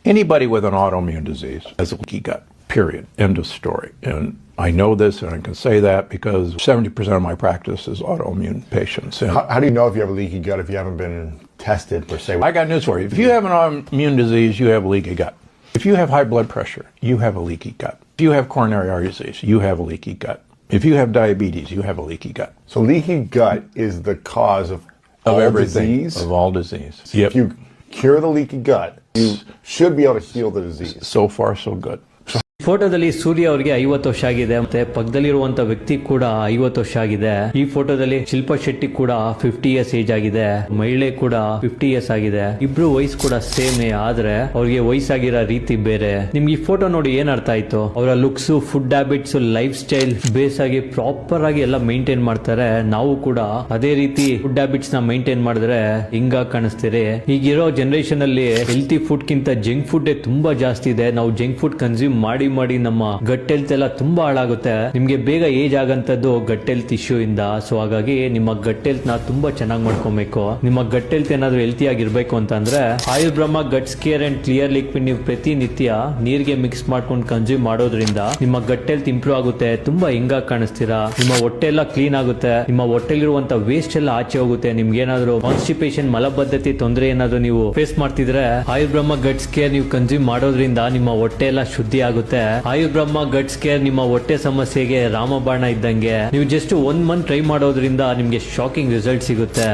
Anybody with an autoimmune disease has a leaky gut, period. End of story. And I know this and I can say that because 70% of my practice is autoimmune patients. And How do you know if you have a leaky gut if you haven't been tested per se? I got news for you. If you have an autoimmune disease, you have a leaky gut. If you have high blood pressure, you have a leaky gut. If you have coronary artery disease, you have a leaky gut. If you have diabetes, you have a leaky gut. So leaky gut is the cause of all everything, disease? of all disease. If you cure the leaky gut, you should be able to heal the disease. So far, so good. ಫೋಟೋದಲ್ಲಿ ಸೂರ್ಯ ಅವರಿಗೆ 50 ವರ್ಷ ಆಗಿದೆ, ಮತ್ತೆ ಪಕ್ಕದಲ್ಲಿರುವಂತ ವ್ಯಕ್ತಿ ಕೂಡ 50 ವರ್ಷ ಆಗಿದೆ. ಈ ಫೋಟೋದಲ್ಲಿ ಶಿಲ್ಪಾ ಶೆಟ್ಟಿ ಕೂಡ 50 ಇಯರ್ಸ್ ಏಜ್ ಆಗಿದೆ, ಮಹಿಳೆ ಕೂಡ 50 ಇಯರ್ಸ್ ಆಗಿದೆ. ಇಬ್ರು ವಯಸ್ಸು ಕೂಡ ಸೇಮೇ, ಆದ್ರೆ ಅವ್ರಿಗೆ ವಯಸ್ಸಾಗಿರೋ ರೀತಿ ಬೇರೆ. ನಿಮ್ಗೆ ಈ ಫೋಟೋ ನೋಡಿ ಏನ್ ಅರ್ಥ ಆಯ್ತು? ಅವರ looks, food habits, life style base ಆಗಿ ಪ್ರಾಪರ್ ಆಗಿ ಎಲ್ಲ ಮೇಂಟೈನ್ ಮಾಡ್ತಾರೆ. ನಾವು ಕೂಡ ಅದೇ ರೀತಿ ಫುಡ್ ಹ್ಯಾಬಿಟ್ಸ್ ನ ಮೇಂಟೈನ್ ಮಾಡಿದ್ರೆ ಹಿಂಗ ಕಾಣಿಸ್ತೀರಿ. ಈಗಿರೋ ಜನರೇಷನ್ ಅಲ್ಲಿ ಹೆಲ್ತಿ ಫುಡ್ ಗಿಂತ ಜಂಕ್ ಫುಡ್ ತುಂಬಾ ಜಾಸ್ತಿ ಇದೆ. ನಾವು ಜಂಕ್ ಫುಡ್ ಕನ್ಸ್ಯೂಮ್ ಮಾಡಿ ನಮ್ಮ ಗಟ್ ಹೆಲ್ತ್ ಎಲ್ಲ ತುಂಬಾ ಹಾಳಾಗುತ್ತೆ. ನಿಮ್ಗೆ ಬೇಗ ಏಜ್ ಆಗಂತದ್ದು ಗಟ್ ಹೆಲ್ತ್ ಇಶ್ಯೂ ಇಂದ. ಸೊ ಹಾಗಾಗಿ ನಿಮ್ಮ ಗಟ್ ಹೆಲ್ತ್ ನ ತುಂಬಾ ಚೆನ್ನಾಗಿ ಮಾಡ್ಕೊಬೇಕು. ನಿಮ್ಮ ಗಟ್ ಹೆಲ್ತ್ ಏನಾದ್ರು ಹೆಲ್ತಿ ಆಗಿರ್ಬೇಕು ಅಂತಂದ್ರೆ Ayur Brahma guts care and clear liquid ನೀವು ಪ್ರತಿನಿತ್ಯ ನೀರಿಗೆ ಮಿಕ್ಸ್ ಮಾಡ್ಕೊಂಡು ಕನ್ಸ್ಯೂಮ್ ಮಾಡೋದ್ರಿಂದ ನಿಮ್ಮ ಗಟ್ ಹೆಲ್ತ್ ಇಂಪ್ರೂವ್ ಆಗುತ್ತೆ. ತುಂಬಾ ಹಿಂಗಾಗಿ ಕಾಣಿಸ್ತೀರಾ. ನಿಮ್ಮ ಹೊಟ್ಟೆ ಎಲ್ಲ ಕ್ಲೀನ್ ಆಗುತ್ತೆ. ನಿಮ್ಮ ಹೊಟ್ಟೆಲಿರುವಂತ ವೇಸ್ಟ್ ಎಲ್ಲ ಆಚೆ ಹೋಗುತ್ತೆ. ನಿಮ್ಗೆ ಏನಾದ್ರು ಕಾನ್ಸ್ಟಿಪೇಷನ್, ಮಲಬದ್ಧತೆ ತೊಂದರೆ ಏನಾದ್ರು ನೀವು ಫೇಸ್ ಮಾಡ್ತಿದ್ರೆ ಆಯುರ್ ಬ್ರಹ್ಮ ಗಟ್ಸ್ ಕೇರ್ ನೀವು ಕನ್ಸ್ಯೂಮ್ ಮಾಡೋದ್ರಿಂದ ನಿಮ್ಮ ಹೊಟ್ಟೆ ಎಲ್ಲ ಶುದ್ಧಿ ಆಗುತ್ತೆ. ಆಯುರ್ ಬ್ರಹ್ಮ ಗಟ್ಸ್ ಕೇರ್ ನಿಮ್ಮ ಹೊಟ್ಟೆ ಸಮಸ್ಯೆಗೆ ರಾಮಬಾಣ ಇದ್ದಂಗೆ. ನೀವು ಜಸ್ಟ್ 1 ಮಂತ್ ಟ್ರೈ ಮಾಡೋದ್ರಿಂದ ನಿಮ್ಗೆ ಶಾಕಿಂಗ್ ರಿಸಲ್ಟ್ ಸಿಗುತ್ತೆ.